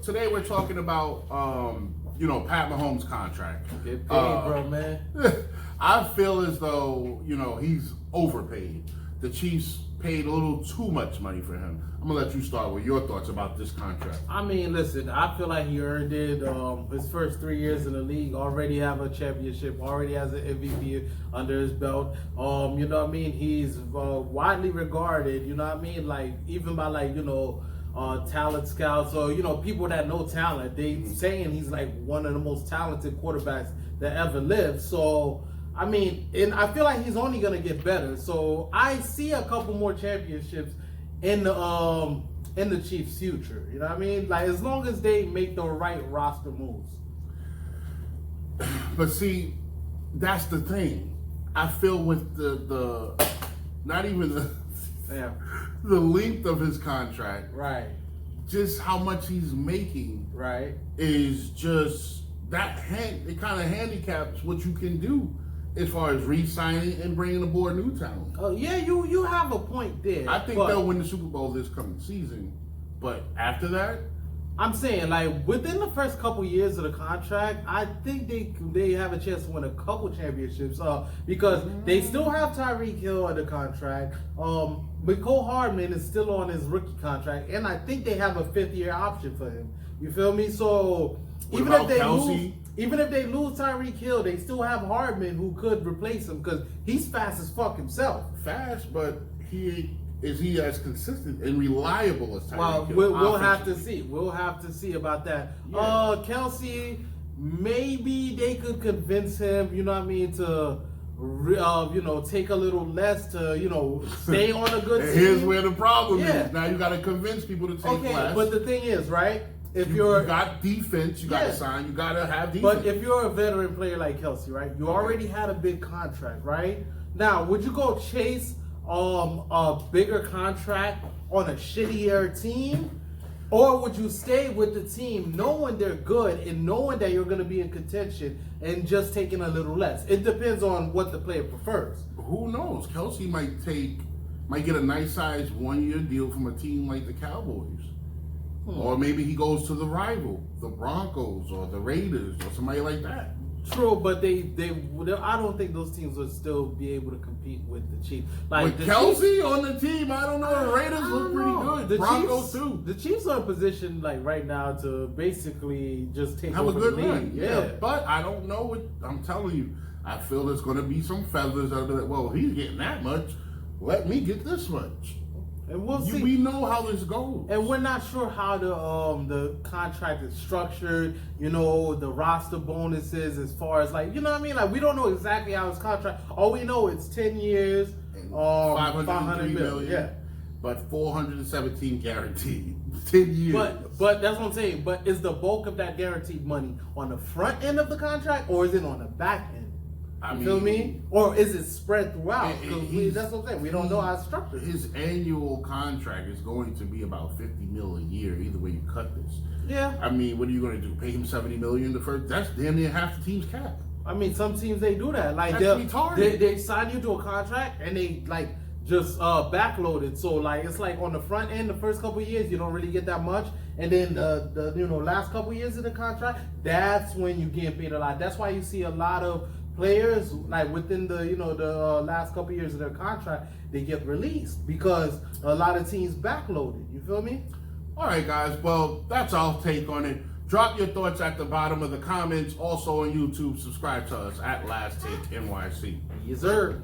today we're talking about Pat Mahomes' contract. Get paid, bro, man. I feel as though he's overpaid. The Chiefs paid a little too much money for him. I'm gonna let you start with your thoughts about this contract. I mean, listen, I feel like he earned it. His first 3 years in the league, already have a championship, already has an MVP under his belt. You know what I mean? He's widely regarded. You know what I mean? Like even by talent scouts or people that know talent, they saying he's like one of the most talented quarterbacks that ever lived. So I mean, and I feel like he's only gonna get better. So I see a couple more championships in the Chiefs' future. You know what I mean? Like as long as they make the right roster moves. But see, that's the thing. I feel with the not even the length of his contract, right? Just how much he's making, right, is just that. It kind of handicaps what you can do as far as re-signing and bringing aboard new talent. Oh yeah, you have a point there. I think they'll win the Super Bowl this coming season, but after that, I'm saying like within the first couple years of the contract, I think they have a chance to win a couple championships. Because they still have Tyreek Hill under contract. Mecole Hardman is still on his rookie contract, and I think they have a 5th-year option for him. You feel me? So even if they lose Tyreek Hill, they still have Hardman who could replace him because he's fast as fuck himself. Fast, but is he as consistent and reliable as Tyreek Hill? Well, we'll have to see. We'll have to see about that. Yeah. Kelsey, maybe they could convince him. You know what I mean? To take a little less to stay on a good team. Here's where the problem is. Now you got to convince people to take less. But the thing is, right? If you got defense, you got to sign. You got to have defense. But if you're a veteran player like Kelsey, right? You already had a big contract, right? Now, would you go chase a bigger contract on a shittier team? Or would you stay with the team knowing they're good and knowing that you're going to be in contention and just taking a little less? It depends on what the player prefers. Who knows? Kelsey might get a nice size 1-year deal from a team like the Cowboys. Or maybe he goes to the rival, the Broncos or the Raiders or somebody like that. True, but I don't think those teams would still be able to compete with the Chiefs. Like with Kelsey on the team, I don't know. The Raiders look pretty good. The Broncos too. The Chiefs are in position like right now to basically just take have over a good the league. run. Yeah, but I don't know what I'm telling you. I feel there's going to be some feathers that are like, well, he's getting that much. Let me get this much. And we'll see. We know how this goes. And we're not sure how the contract is structured, the roster bonuses as far as like, you know what I mean? Like we don't know exactly how his contract, all we know it's 10 years, and 500 million. Yeah. But 417 guaranteed. 10 years. But that's what I'm saying. But is the bulk of that guaranteed money on the front end of the contract or is it on the back end? You feel me? Or is it spread throughout? That's what I'm saying. We don't know how it's structured. His annual contract is going to be about $50 million a year, either way you cut this. Yeah. I mean, what are you going to do? Pay him $70 million the first? That's damn near half the team's cap. I mean, some teams they do that. Like they sign you to a contract and they like just backload it. So like it's like on the front end, the first couple of years you don't really get that much, and then the last couple of years of the contract, that's when you get paid a lot. That's why you see a lot of players like within the the last couple of years of their contract, they get released because a lot of teams backloaded. You feel me? All right, guys. Well, that's our take on it. Drop your thoughts at the bottom of the comments. Also on YouTube, subscribe to us at Last Take NYC. Yes, sir.